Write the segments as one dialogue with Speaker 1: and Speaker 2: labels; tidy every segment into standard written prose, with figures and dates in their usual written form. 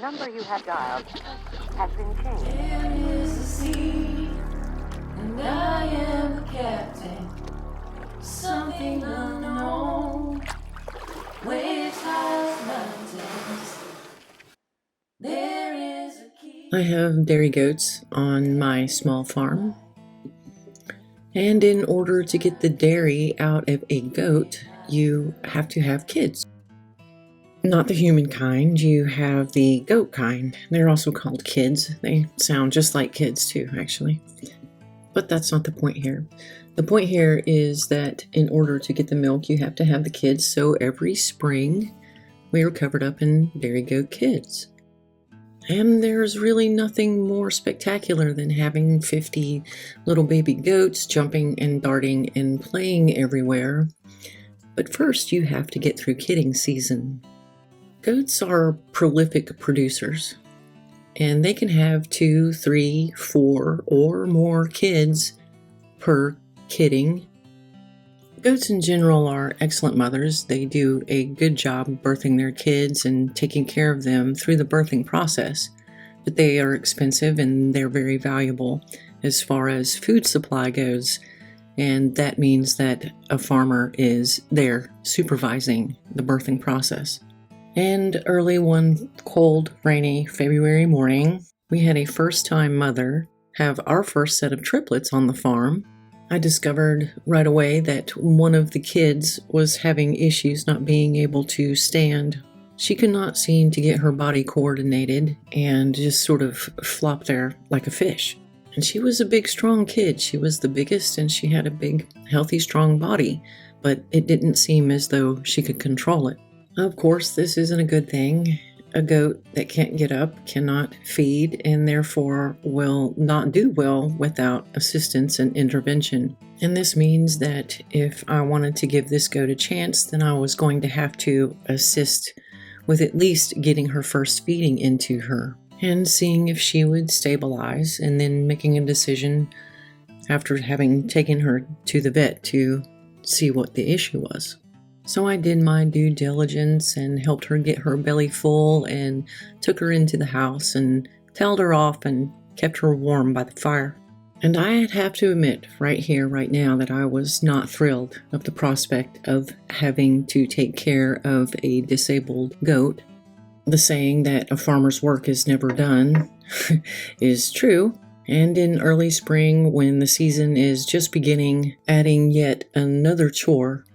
Speaker 1: number you have dialed has been changed.
Speaker 2: There is a sea, and I am the captain. Something unknown, waves, clouds, mountains. There is a key.
Speaker 3: I have dairy goats on my small farm, and in order to get the dairy out of a goat, you have to have kids. Not the human kind, you have the goat kind. They're also called kids. They sound just like kids too, actually. But that's not the point here. The point here is that in order to get the milk, you have to have the kids. So every spring, we are covered up in dairy goat kids. And there's really nothing more spectacular than having 50 little baby goats jumping and darting and playing everywhere. But first, you have to get through kidding season. Goats are prolific producers, and they can have 2, 3, 4, or more kids per kidding. Goats in general are excellent mothers. They do a good job birthing their kids and taking care of them through the birthing process. But they are expensive and they're very valuable as far as food supply goes. And that means that a farmer is there supervising the birthing process. And early one cold, rainy February morning, we had a first-time mother have our first set of triplets on the farm. I discovered right away that one of the kids was having issues not being able to stand. She could not seem to get her body coordinated and just sort of flopped there like a fish. And she was a big, strong kid. She was the biggest and she had a big, healthy, strong body, but it didn't seem as though she could control it. Of course, this isn't a good thing. A goat that can't get up cannot feed and therefore will not do well without assistance and intervention. And this means that if I wanted to give this goat a chance, then I was going to have to assist with at least getting her first feeding into her and seeing if she would stabilize, and then making a decision after having taken her to the vet to see what the issue was. So I did my due diligence and helped her get her belly full and took her into the house and toweled her off and kept her warm by the fire. And I'd have to admit right here, right now, that I was not thrilled of the prospect of having to take care of a disabled goat. The saying that a farmer's work is never done is true. And in early spring, when the season is just beginning, adding yet another chore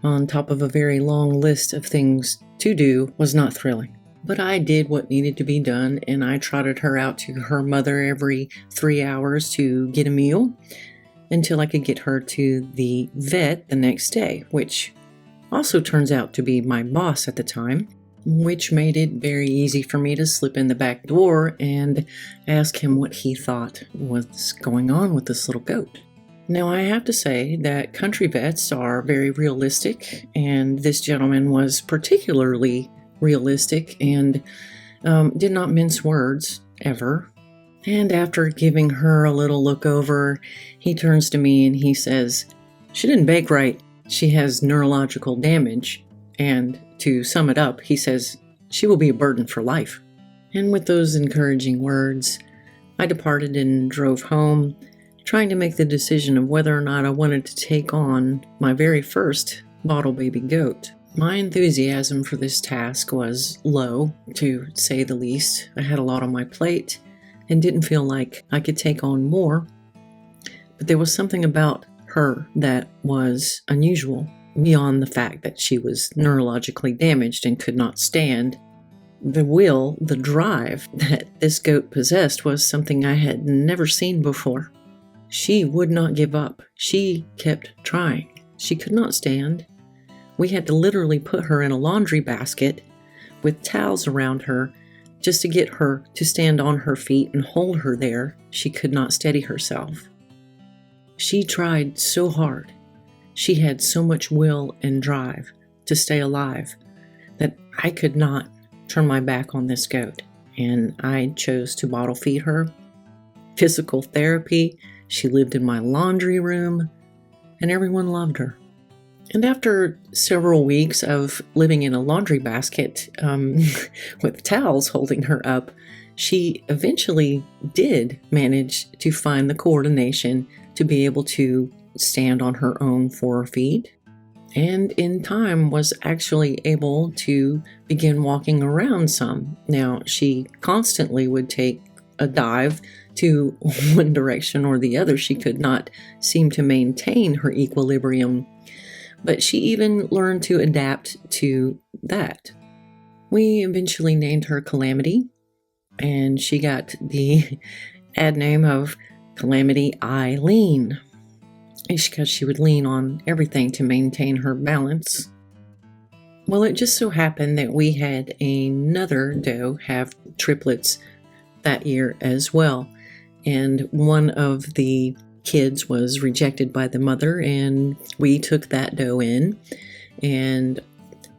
Speaker 3: on top of a very long list of things to do was not thrilling. But I did what needed to be done, and I trotted her out to her mother every 3 hours to get a meal until I could get her to the vet the next day, which also turns out to be my boss at the time, which made it very easy for me to slip in the back door and ask him what he thought was going on with this little goat. Now, I have to say that country vets are very realistic, and this gentleman was particularly realistic and did not mince words, ever. And after giving her a little look over, he turns to me and he says, "She didn't bake right. She has neurological damage." And to sum it up, he says, "She will be a burden for life." And with those encouraging words, I departed and drove home, trying to make the decision of whether or not I wanted to take on my very first bottle baby goat. My enthusiasm for this task was low, to say the least. I had a lot on my plate and didn't feel like I could take on more. But there was something about her that was unusual, beyond the fact that she was neurologically damaged and could not stand. The will, the drive that this goat possessed was something I had never seen before. She would not give up. She kept trying. She could not stand. We had to literally put her in a laundry basket with towels around her just to get her to stand on her feet and hold her there. She could not steady herself. She tried so hard. She had so much will and drive to stay alive that I could not turn my back on this goat, and I chose to bottle feed her. Physical therapy. She lived in my laundry room, and everyone loved her. And after several weeks of living in a laundry basket with towels holding her up, she eventually did manage to find the coordination to be able to stand on her own 4 feet, and in time was actually able to begin walking around some. Now, she constantly would take a dive to one direction or the other. She could not seem to maintain her equilibrium, but she even learned to adapt to that. We eventually named her Calamity, and she got the ad name of Calamity Eileen, because she would lean on everything to maintain her balance. Well, it just so happened that we had another doe have triplets that year as well, and one of the kids was rejected by the mother, and we took that doe in and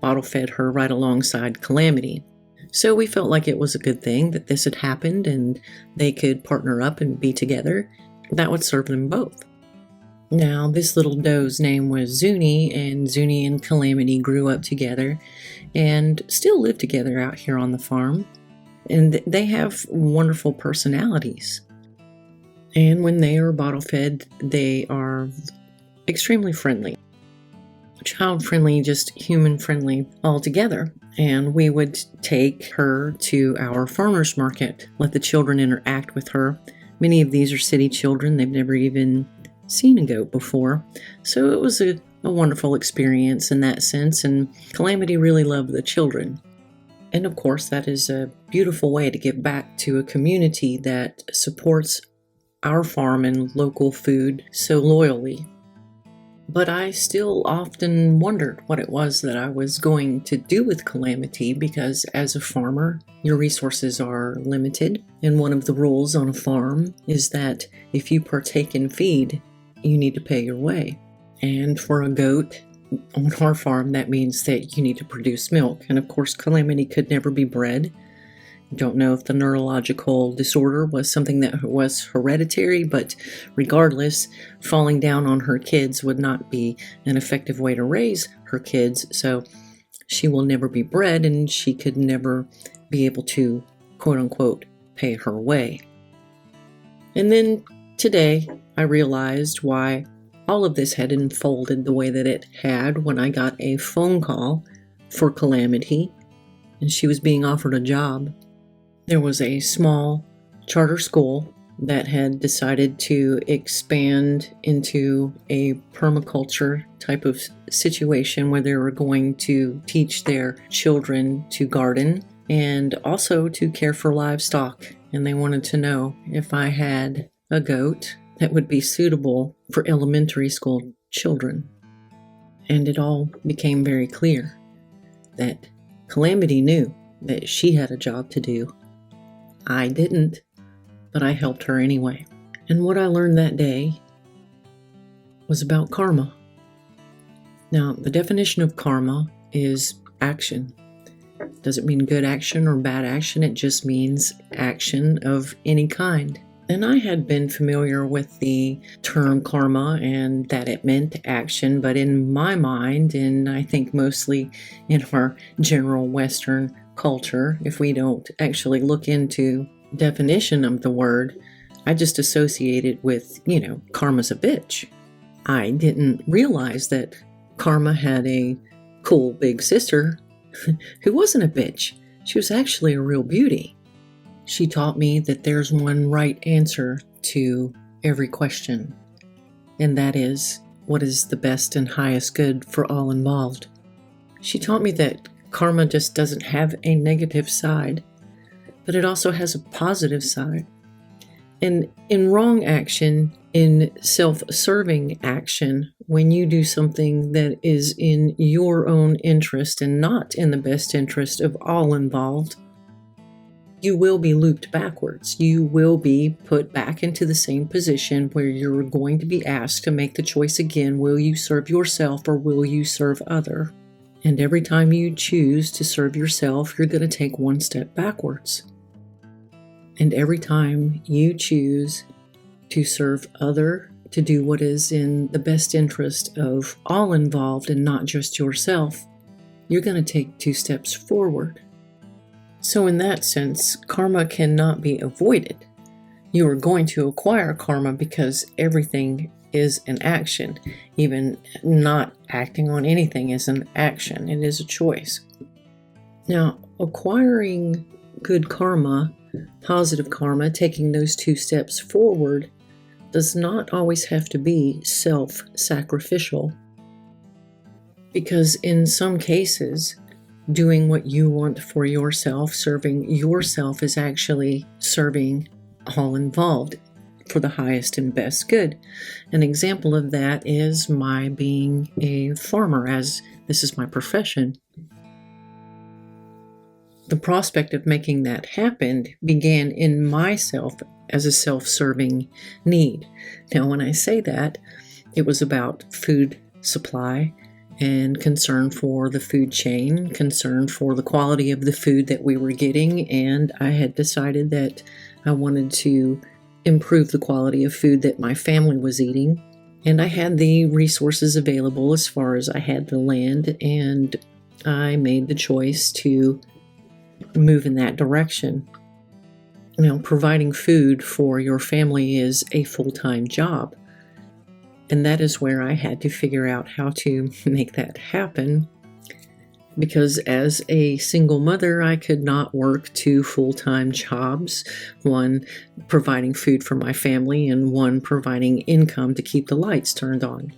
Speaker 3: bottle fed her right alongside Calamity. So we felt like it was a good thing that this had happened and they could partner up and be together. That would serve them both. Now, this little doe's name was Zuni, and Zuni and Calamity grew up together and still live together out here on the farm. And they have wonderful personalities. And when they are bottle fed, they are extremely friendly. Child friendly, just human friendly altogether. And we would take her to our farmer's market, let the children interact with her. Many of these are city children. They've never even seen a goat before. So it was a wonderful experience in that sense. And Calamity really loved the children. And of course, that is a beautiful way to give back to a community that supports our farm and local food so loyally. But I still often wondered what it was that I was going to do with Calamity, because as a farmer, your resources are limited. And one of the rules on a farm is that if you partake in feed, you need to pay your way. And for a goat on our farm, that means that you need to produce milk. And of course, Calamity could never be bred. Don't know if the neurological disorder was something that was hereditary, but regardless, falling down on her kids would not be an effective way to raise her kids. So she will never be bred, and she could never be able to, quote unquote, pay her way. And then today, I realized why all of this had unfolded the way that it had when I got a phone call for Calamity, and she was being offered a job. There was a small charter school that had decided to expand into a permaculture type of situation where they were going to teach their children to garden and also to care for livestock. And they wanted to know if I had a goat that would be suitable for elementary school children. And it all became very clear that Calamity knew that she had a job to do. I didn't, but I helped her anyway. And what I learned that day was about karma. Now, the definition of karma is action. Doesn't mean good action or bad action. It just means action of any kind. And I had been familiar with the term karma and that it meant action, but in my mind, and I think mostly in our general Western culture, if we don't actually look into definition of the word, I just associate it with, karma's a bitch. I didn't realize that karma had a cool big sister who wasn't a bitch. She was actually a real beauty. She taught me that there's one right answer to every question, and that is, what is the best and highest good for all involved? She taught me that karma just doesn't have a negative side, but it also has a positive side. And in wrong action, in self-serving action, when you do something that is in your own interest and not in the best interest of all involved, you will be looped backwards. You will be put back into the same position where you're going to be asked to make the choice again. Will you serve yourself or will you serve other? And every time you choose to serve yourself, you're going to take one step backwards. And every time you choose to serve other, to do what is in the best interest of all involved and not just yourself, you're going to take 2 steps forward. So in that sense, karma cannot be avoided. You are going to acquire karma because everything is an action. Even not acting on anything is an action. It is a choice. Now, acquiring good karma, positive karma, taking those 2 steps forward, does not always have to be self-sacrificial. Because in some cases, doing what you want for yourself, serving yourself, is actually serving all involved for the highest and best good. An example of that is my being a farmer, as this is my profession. The prospect of making that happen began in myself as a self-serving need. Now, when I say that, it was about food supply and concern for the food chain, concern for the quality of the food that we were getting, and I had decided that I wanted to improve the quality of food that my family was eating, and I had the resources available as far as I had the land, and I made the choice to move in that direction. Now, providing food for your family is a full-time job, and that is where I had to figure out how to make that happen, because as a single mother, I could not work 2 full-time jobs, one providing food for my family and one providing income to keep the lights turned on.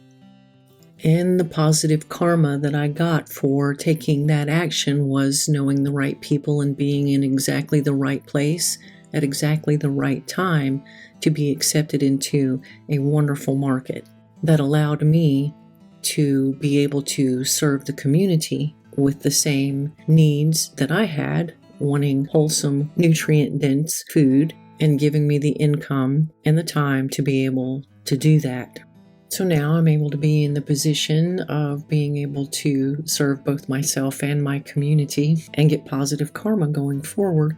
Speaker 3: And the positive karma that I got for taking that action was knowing the right people and being in exactly the right place at exactly the right time to be accepted into a wonderful market that allowed me to be able to serve the community with the same needs that I had, wanting wholesome, nutrient-dense food, and giving me the income and the time to be able to do that. So now I'm able to be in the position of being able to serve both myself and my community and get positive karma going forward.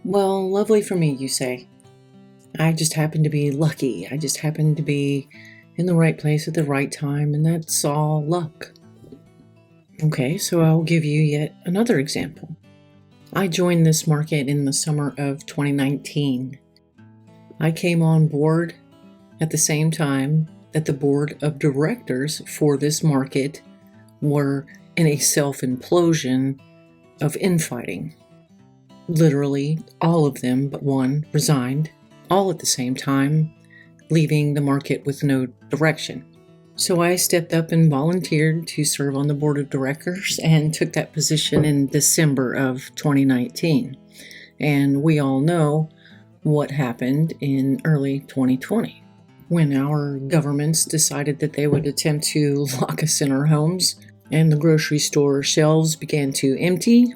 Speaker 3: Well, lovely for me, you say. I just happen to be lucky. I just happen to be in the right place at the right time, and that's all luck. Okay, so I'll give you yet another example. I joined this market in the summer of 2019. I came on board at the same time that the board of directors for this market were in a self-implosion of infighting. Literally, all of them but one resigned, all at the same time, leaving the market with no direction. So I stepped up and volunteered to serve on the board of directors and took that position in December of 2019. And we all know what happened in early 2020 when our governments decided that they would attempt to lock us in our homes and the grocery store shelves began to empty.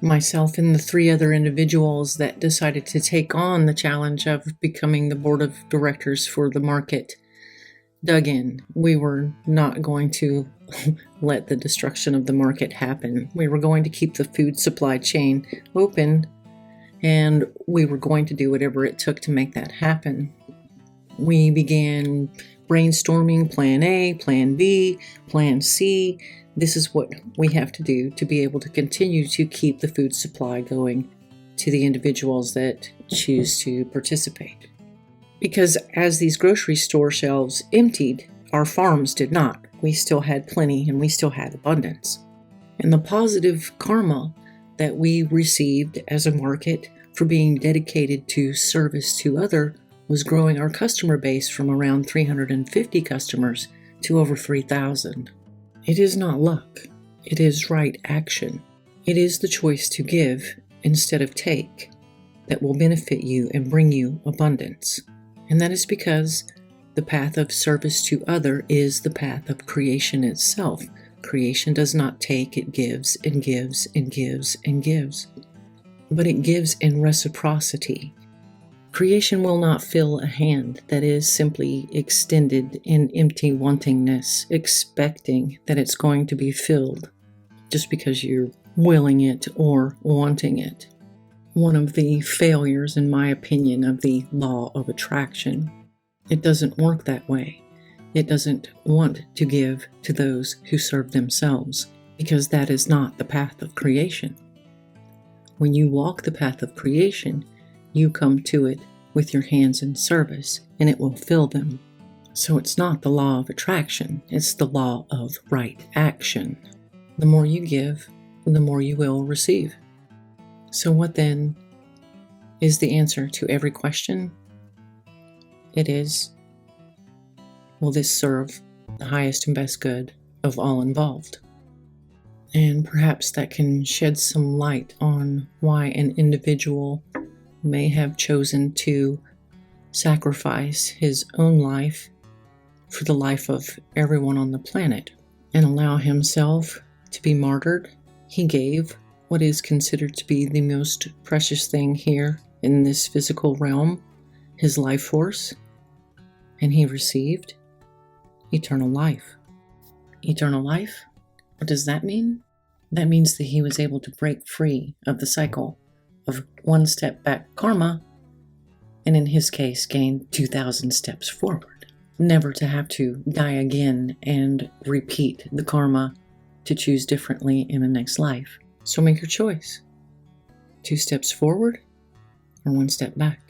Speaker 3: Myself and the 3 other individuals that decided to take on the challenge of becoming the board of directors for the market dug in. We were not going to let the destruction of the market happen. We were going to keep the food supply chain open, and we were going to do whatever it took to make that happen. We began brainstorming plan A, plan B, plan C. This is what we have to do to be able to continue to keep the food supply going to the individuals that choose to participate. Because as these grocery store shelves emptied, our farms did not. We still had plenty and we still had abundance. And the positive karma that we received as a market for being dedicated to service to others was growing our customer base from around 350 customers to over 3,000. It is not luck. It is right action. It is the choice to give instead of take that will benefit you and bring you abundance. And that is because the path of service to other is the path of creation itself. Creation does not take, it gives and gives and gives and gives. But it gives in reciprocity. Creation will not fill a hand that is simply extended in empty wantingness, expecting that it's going to be filled just because you're willing it or wanting it. One of the failures, in my opinion, of the law of attraction. It doesn't work that way. It doesn't want to give to those who serve themselves, because that is not the path of creation. When you walk the path of creation, you come to it with your hands in service, and it will fill them. So it's not the law of attraction, it's the law of right action. The more you give, the more you will receive. So what then is the answer to every question? It is, will this serve the highest and best good of all involved? And perhaps that can shed some light on why an individual may have chosen to sacrifice his own life for the life of everyone on the planet and allow himself to be martyred. He gave what is considered to be the most precious thing here in this physical realm, his life force, and he received eternal life. Eternal life? What does that mean? That means that he was able to break free of the cycle of one step back karma, and in his case gain 2,000 steps forward. Never to have to die again and repeat the karma to choose differently in the next life. So make your choice. 2 steps forward or 1 step back.